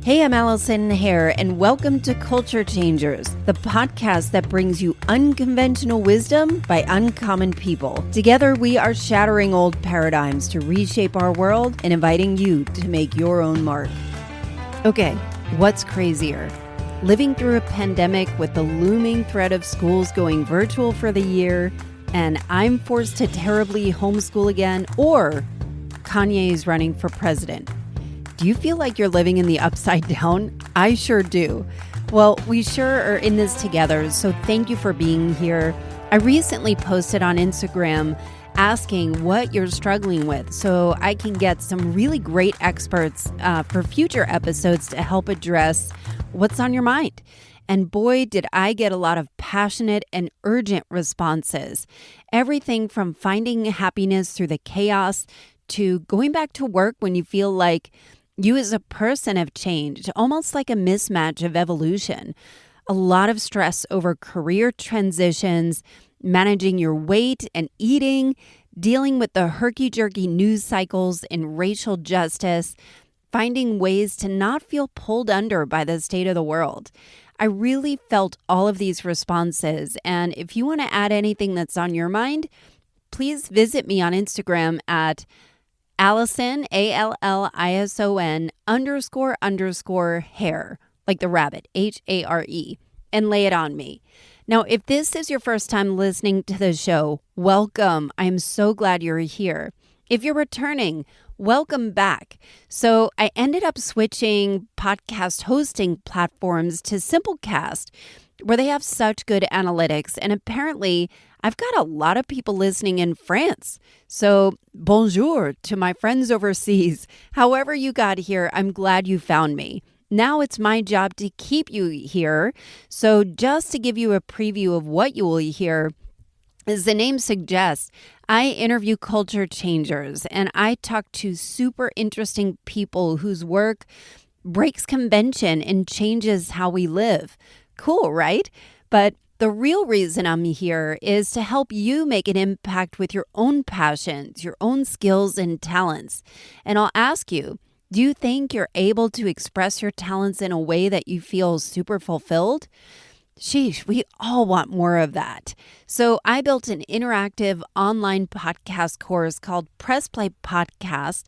Hey, I'm Allison Hare, and welcome to Culture Changers, the podcast that brings you unconventional wisdom by uncommon people. Together, we are shattering old paradigms to reshape our world and inviting you to make your own mark. Okay, what's crazier? Living through a pandemic with the looming threat of schools going virtual for the year, and I'm forced to terribly homeschool again, or Kanye is running for president. Do you feel like you're living in the upside down? I sure do. Well, we sure are in this together, so thank you for being here. I recently posted on Instagram asking what you're struggling with so I can get some really great experts for future episodes to help address what's on your mind. And boy, did I get a lot of passionate and urgent responses. Everything from finding happiness through the chaos to going back to work when you feel like you as a person have changed, almost like a mismatch of evolution. A lot of stress over career transitions, managing your weight and eating, dealing with the herky-jerky news cycles in racial justice, finding ways to not feel pulled under by the state of the world. I really felt all of these responses, and if you want to add anything that's on your mind, please visit me on Instagram at Allison, ALLISON _ hair, like the rabbit, HARE, and lay it on me. Now, if this is your first time listening to the show, welcome. I'm so glad you're here. If you're returning, welcome back. So I ended up switching podcast hosting platforms to Simplecast, where they have such good analytics. And apparently, I've got a lot of people listening in France. So bonjour to my friends overseas. However you got here, I'm glad you found me. Now it's my job to keep you here. So just to give you a preview of what you will hear, as the name suggests, I interview culture changers and I talk to super interesting people whose work breaks convention and changes how we live. Cool, right? But the real reason I'm here is to help you make an impact with your own passions, your own skills and talents. And I'll ask you, do you think you're able to express your talents in a way that you feel super fulfilled? Sheesh, we all want more of that. So I built an interactive online podcast course called Press Play Podcast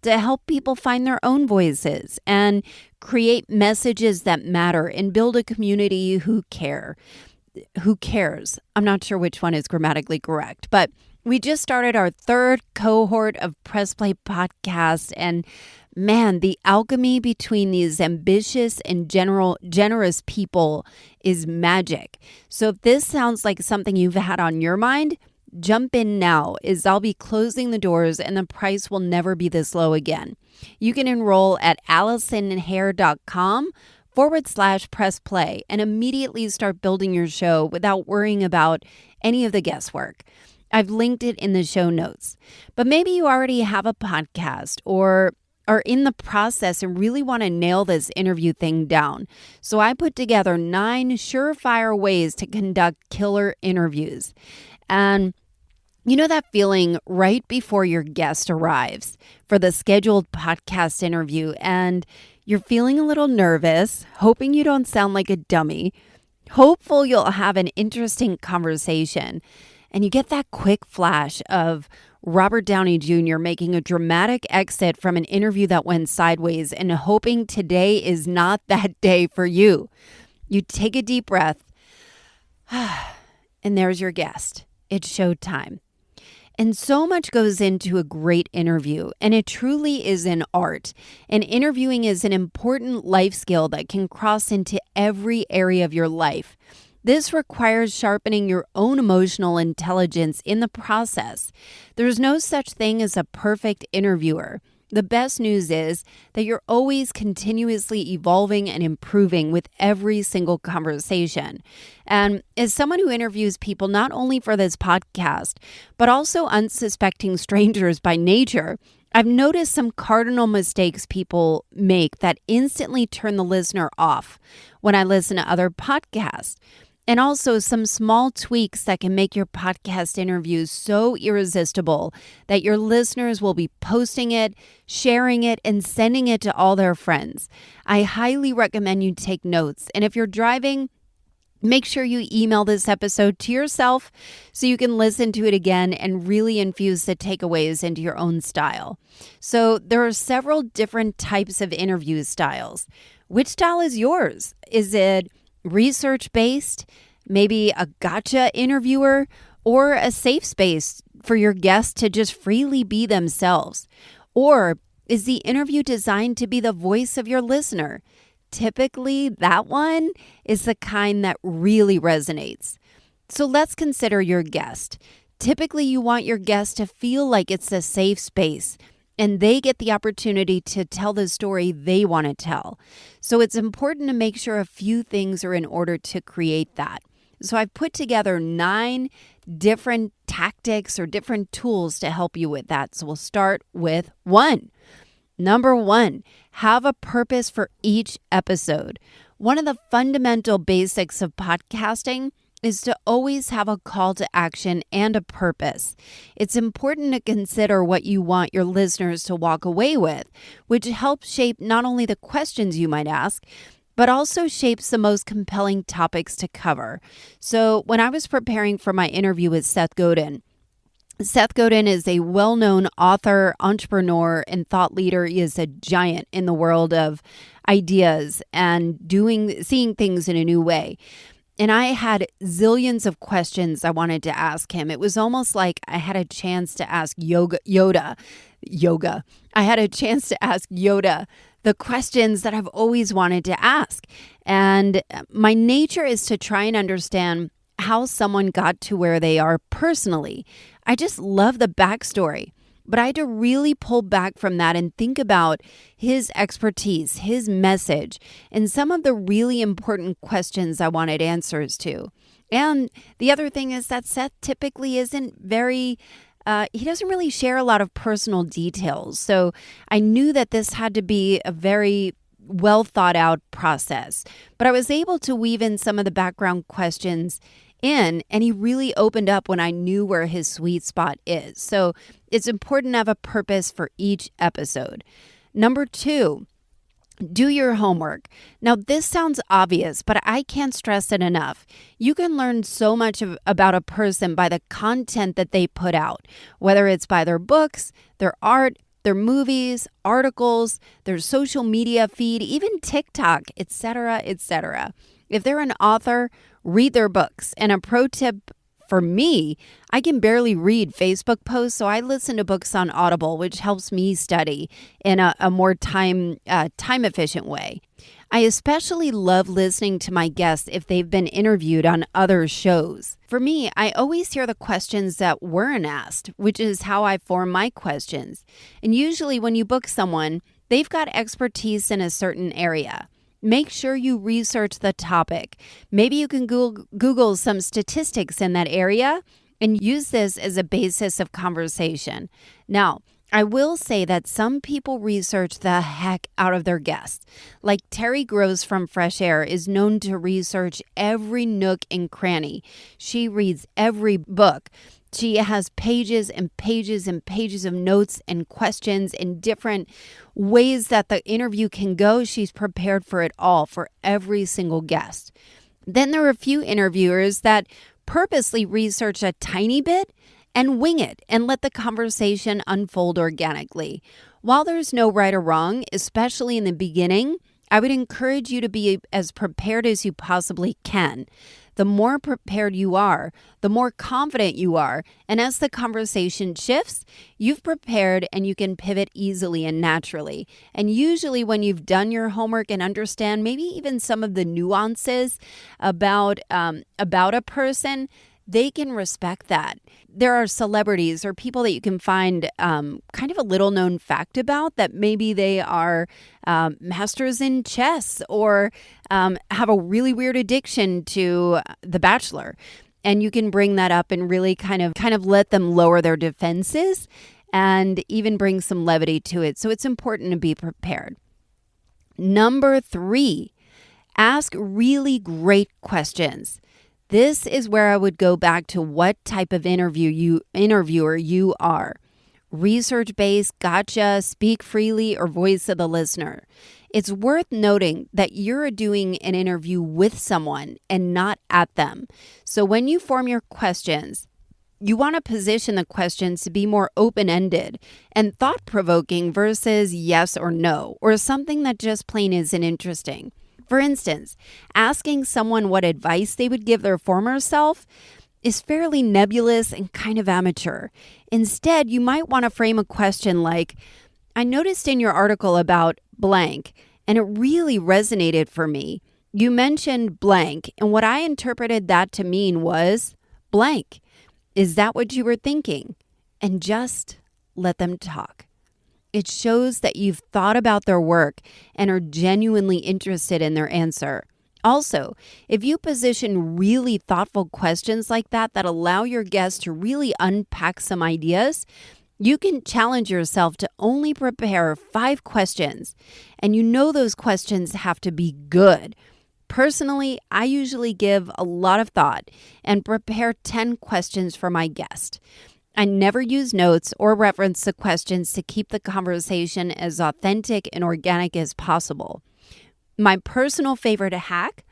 to help people find their own voices and create messages that matter and build a community who cares. I'm not sure which one is grammatically correct, but we just started our third cohort of Press Play Podcast, and man, the alchemy between these ambitious and generous people is magic. So if this sounds like something you've had on your mind, jump in now, as I'll be closing the doors and the price will never be this low again. You can enroll at AllisonHare.com/press play and immediately start building your show without worrying about any of the guesswork. I've linked it in the show notes. But maybe you already have a podcast or are in the process and really want to nail this interview thing down. So I put together 9 surefire ways to conduct killer interviews. And you know that feeling right before your guest arrives for the scheduled podcast interview, and you're feeling a little nervous, hoping you don't sound like a dummy, hopeful you'll have an interesting conversation, and you get that quick flash of Robert Downey Jr. making a dramatic exit from an interview that went sideways and hoping today is not that day for you. You take a deep breath, and there's your guest. It's showtime. And so much goes into a great interview, and it truly is an art. And interviewing is an important life skill that can cross into every area of your life. This requires sharpening your own emotional intelligence in the process. There's no such thing as a perfect interviewer. The best news is that you're always continuously evolving and improving with every single conversation. And as someone who interviews people not only for this podcast, but also unsuspecting strangers by nature, I've noticed some cardinal mistakes people make that instantly turn the listener off when I listen to other podcasts. And also some small tweaks that can make your podcast interviews so irresistible that your listeners will be posting it, sharing it, and sending it to all their friends. I highly recommend you take notes. And if you're driving, make sure you email this episode to yourself so you can listen to it again and really infuse the takeaways into your own style. So there are several different types of interview styles. Which style is yours? Is it research-based, maybe a gotcha interviewer, or a safe space for your guests to just freely be themselves? Or is the interview designed to be the voice of your listener? Typically, that one is the kind that really resonates. So let's consider your guest. Typically, you want your guest to feel like it's a safe space and they get the opportunity to tell the story they want to tell. So it's important to make sure a few things are in order to create that. So I've put together 9 different tactics or different tools to help you with that. So we'll start with 1. Number 1, have a purpose for each episode. One of the fundamental basics of podcasting is to always have a call to action and a purpose. It's important to consider what you want your listeners to walk away with, which helps shape not only the questions you might ask, but also shapes the most compelling topics to cover. So when I was preparing for my interview with Seth Godin is a well-known author, entrepreneur, and thought leader. He is a giant in the world of ideas and seeing things in a new way. And I had zillions of questions I wanted to ask him. It was almost like I had a chance to ask Yoda. I had a chance to ask Yoda the questions that I've always wanted to ask. And my nature is to try and understand how someone got to where they are personally. I just love the backstory. But I had to really pull back from that and think about his expertise, his message, and some of the really important questions I wanted answers to. And the other thing is that Seth typically isn't he doesn't really share a lot of personal details. So I knew that this had to be a very well thought out process. But I was able to weave in some of the background questions and he really opened up when I knew where his sweet spot is. So it's important to have a purpose for each episode. Number 2, do your homework. Now, this sounds obvious, but I can't stress it enough. You can learn so much about a person by the content that they put out, whether it's by their books, their art, their movies, articles, their social media feed, even TikTok, etc., etc. If they're an author, read their books. And a pro tip for me, I can barely read Facebook posts, so I listen to books on Audible, which helps me study in a more time-efficient way. I especially love listening to my guests if they've been interviewed on other shows. For me, I always hear the questions that weren't asked, which is how I form my questions. And usually when you book someone, they've got expertise in a certain area. Make sure you research the topic. Maybe you can Google some statistics in that area and use this as a basis of conversation. Now, I will say that some people research the heck out of their guests. Like Terry Gross from Fresh Air is known to research every nook and cranny. She reads every book. She has pages and pages and pages of notes and questions and different ways that the interview can go. She's prepared for it all for every single guest. Then there are a few interviewers that purposely research a tiny bit and wing it and let the conversation unfold organically. While there's no right or wrong, especially in the beginning, I would encourage you to be as prepared as you possibly can. The more prepared you are, the more confident you are. And as the conversation shifts, you've prepared and you can pivot easily and naturally. And usually when you've done your homework and understand maybe even some of the nuances about a person, they can respect that. There are celebrities or people that you can find kind of a little known fact about that maybe they are masters in chess or have a really weird addiction to The Bachelor. And you can bring that up and really kind of let them lower their defenses and even bring some levity to it. So it's important to be prepared. Number 3, ask really great questions. This is where I would go back to what type of interviewer you are. Research-based, gotcha, speak freely, or voice of the listener. It's worth noting that you're doing an interview with someone and not at them. So when you form your questions, you want to position the questions to be more open-ended and thought-provoking versus yes or no, or something that just plain isn't interesting. For instance, asking someone what advice they would give their former self is fairly nebulous and kind of amateur. Instead, you might want to frame a question like, I noticed in your article about blank, and it really resonated for me. You mentioned blank, and what I interpreted that to mean was blank. Is that what you were thinking? And just let them talk. It shows that you've thought about their work and are genuinely interested in their answer. Also, if you position really thoughtful questions like that allow your guests to really unpack some ideas, you can challenge yourself to only prepare 5 questions. And you know those questions have to be good. Personally, I usually give a lot of thought and prepare 10 questions for my guest. I never use notes or reference the questions to keep the conversation as authentic and organic as possible. My personal favorite hack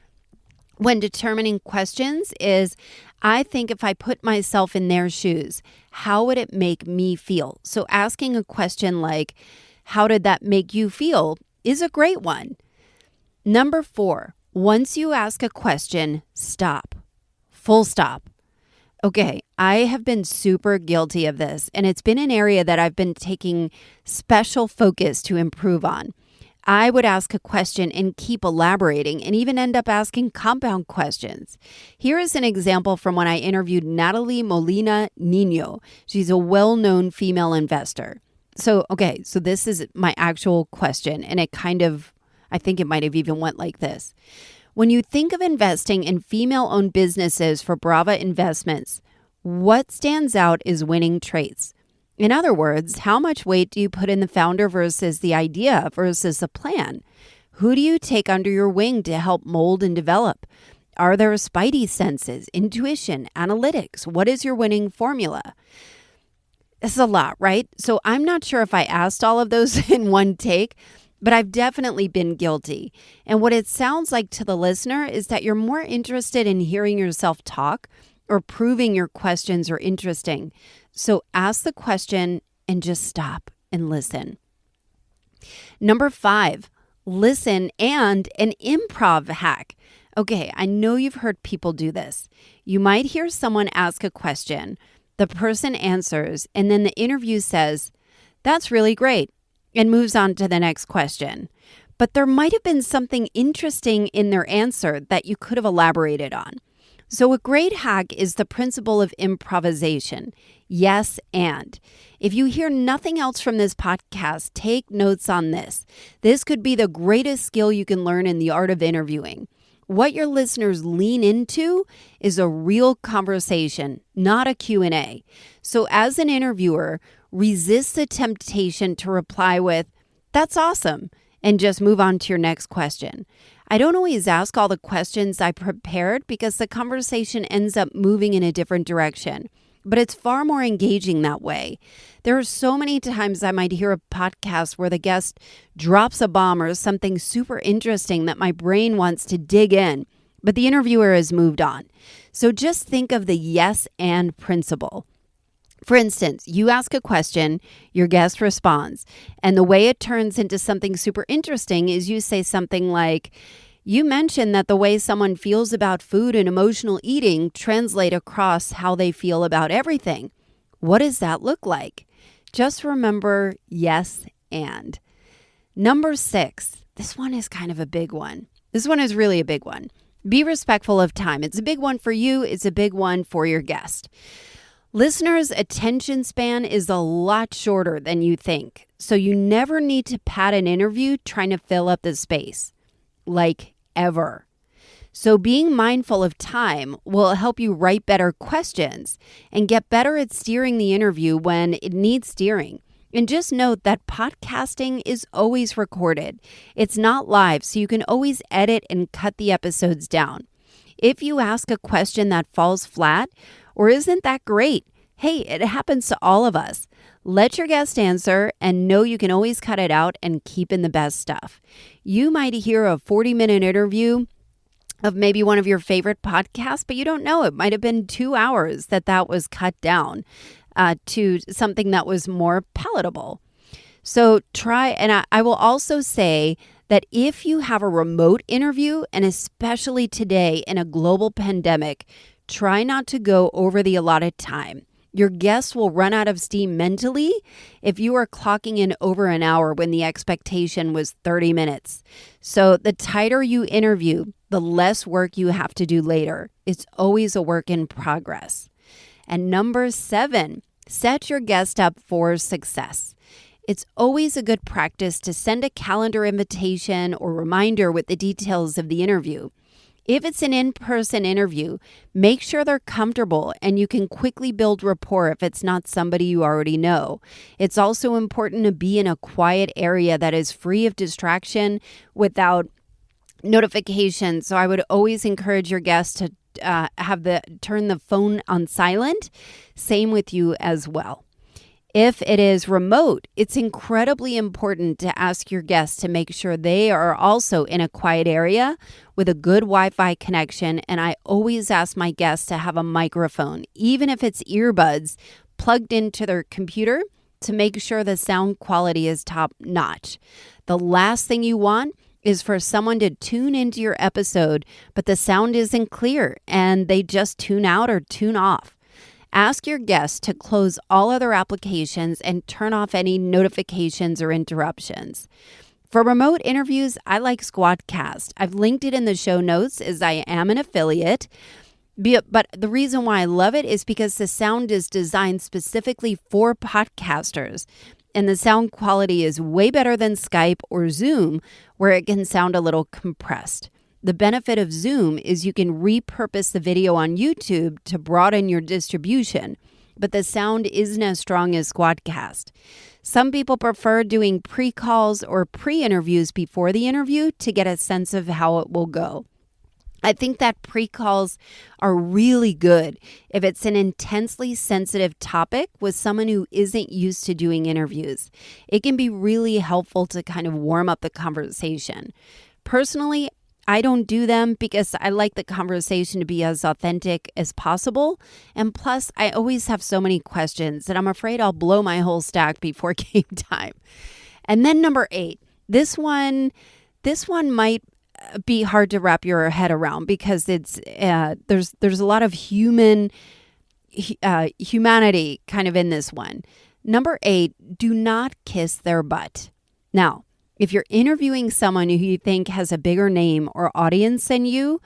when determining questions is I think if I put myself in their shoes, how would it make me feel? So asking a question like, how did that make you feel, is a great one. Number 4, once you ask a question, stop. Full stop. Okay, I have been super guilty of this, and it's been an area that I've been taking special focus to improve on. I would ask a question and keep elaborating and even end up asking compound questions. Here is an example from when I interviewed Natalie Molina Nino. She's a well-known female investor. So this is my actual question, and I think it might have even went like this. When you think of investing in female-owned businesses for Brava Investments, what stands out is winning traits. In other words, how much weight do you put in the founder versus the idea versus the plan? Who do you take under your wing to help mold and develop? Are there spidey senses, intuition, analytics? What is your winning formula? This is a lot, right? So I'm not sure if I asked all of those in one take, but I've definitely been guilty. And what it sounds like to the listener is that you're more interested in hearing yourself talk or proving your questions are interesting. So ask the question and just stop and listen. Number 5, listen and an improv hack. Okay, I know you've heard people do this. You might hear someone ask a question, the person answers, and then the interview says, "That's really great," and moves on to the next question. But there might have been something interesting in their answer that you could have elaborated on. So a great hack is the principle of improvisation. Yes, and. If you hear nothing else from this podcast, take notes on this. This could be the greatest skill you can learn in the art of interviewing. What your listeners lean into is a real conversation, not a Q&A. So as an interviewer, resist the temptation to reply with, "That's awesome," and just move on to your next question. I don't always ask all the questions I prepared because the conversation ends up moving in a different direction. But it's far more engaging that way. There are so many times I might hear a podcast where the guest drops a bomb or something super interesting that my brain wants to dig in, but the interviewer has moved on. So just think of the yes and principle. For instance, you ask a question, your guest responds, and the way it turns into something super interesting is you say something like, "You mentioned that the way someone feels about food and emotional eating translate across how they feel about everything. What does that look like?" Just remember, yes, and. Number 6, this one is kind of a big one. This one is really a big one. Be respectful of time. It's a big one for you. It's a big one for your guest. Listeners' attention span is a lot shorter than you think, so you never need to pad an interview trying to fill up the space, like ever. So being mindful of time will help you write better questions and get better at steering the interview when it needs steering. And just note that podcasting is always recorded. It's not live, so you can always edit and cut the episodes down. If you ask a question that falls flat or isn't that great, hey, it happens to all of us. Let your guest answer and know you can always cut it out and keep in the best stuff. You might hear a 40-minute interview of maybe one of your favorite podcasts, but you don't know. It might have been 2 hours that was cut down to something that was more palatable. So try, and I will also say that if you have a remote interview, and especially today in a global pandemic, try not to go over the allotted time. Your guests will run out of steam mentally if you are clocking in over an hour when the expectation was 30 minutes. So the tighter you interview, the less work you have to do later. It's always a work in progress. And number 7, set your guest up for success. It's always a good practice to send a calendar invitation or reminder with the details of the interview. If it's an in-person interview, make sure they're comfortable and you can quickly build rapport if it's not somebody you already know. It's also important to be in a quiet area that is free of distraction without notifications. So I would always encourage your guests to turn the phone on silent. Same with you as well. If it is remote, it's incredibly important to ask your guests to make sure they are also in a quiet area with a good Wi-Fi connection. And I always ask my guests to have a microphone, even if it's earbuds plugged into their computer, to make sure the sound quality is top notch. The last thing you want is for someone to tune into your episode, but the sound isn't clear and they just tune out or tune off. Ask your guests to close all other applications and turn off any notifications or interruptions. For remote interviews, I like Squadcast. I've linked it in the show notes as I am an affiliate. But the reason why I love it is because the sound is designed specifically for podcasters. And the sound quality is way better than Skype or Zoom, where it can sound a little compressed. The benefit of Zoom is you can repurpose the video on YouTube to broaden your distribution, but the sound isn't as strong as Squadcast. Some people prefer doing pre-calls or pre-interviews before the interview to get a sense of how it will go. I think that pre-calls are really good if it's an intensely sensitive topic with someone who isn't used to doing interviews. It can be really helpful to kind of warm up the conversation. Personally, I don't do them because I like the conversation to be as authentic as possible. And plus, I always have so many questions that I'm afraid I'll blow my whole stack before game time. And then number 8, this one might be hard to wrap your head around because it's there's a lot of humanity kind of in this one. Number 8, do not kiss their butt. Now, if you're interviewing someone who you think has a bigger name or audience than you,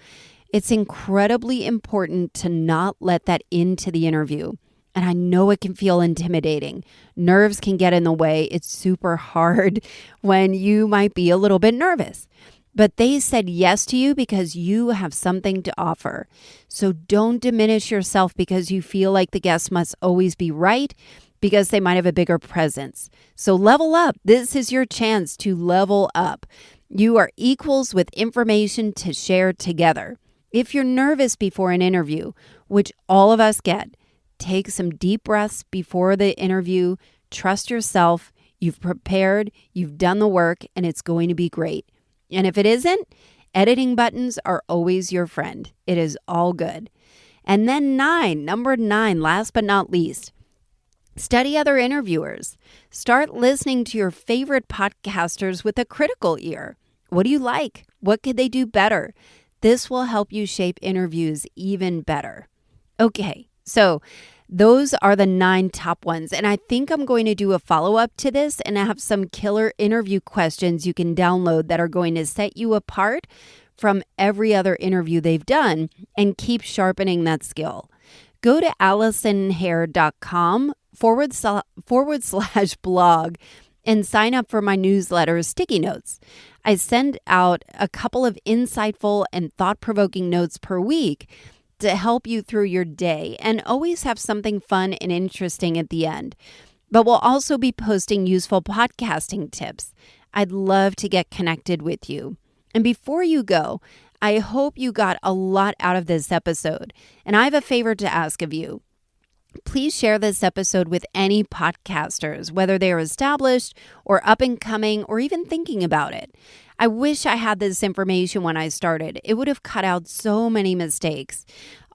it's incredibly important to not let that into the interview. And I know it can feel intimidating. Nerves can get in the way. It's super hard when you might be a little bit nervous. But they said yes to you because you have something to offer. So don't diminish yourself because you feel like the guest must always be right, because they might have a bigger presence. So level up. This is your chance to level up. You are equals with information to share together. If you're nervous before an interview, which all of us get, take some deep breaths before the interview. Trust yourself. You've prepared. You've done the work, and it's going to be great. And if it isn't, editing buttons are always your friend. It is all good. And then number 9, last but not least, study other interviewers. Start listening to your favorite podcasters with a critical ear. What do you like? What could they do better? This will help you shape interviews even better. Okay, so those are the 9 top ones. And I think I'm going to do a follow-up to this and have some killer interview questions you can download that are going to set you apart from every other interview they've done and keep sharpening that skill. Go to AllisonHare.com/blog and sign up for my newsletter, Sticky Notes. I send out a couple of insightful and thought-provoking notes per week to help you through your day and always have something fun and interesting at the end. But we'll also be posting useful podcasting tips. I'd love to get connected with you. And before you go, I hope you got a lot out of this episode, and I have a favor to ask of you. Please share this episode with any podcasters, whether they are established or up and coming or even thinking about it. I wish I had this information when I started. It would have cut out so many mistakes.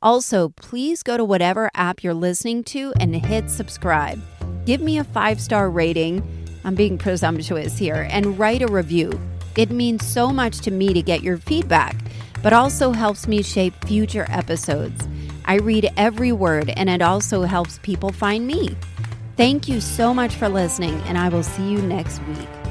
Also, please go to whatever app you're listening to and hit subscribe. Give me a 5-star rating. I'm being presumptuous here, and write a review. It means so much to me to get your feedback, but also helps me shape future episodes. I read every word, and it also helps people find me. Thank you so much for listening, and I will see you next week.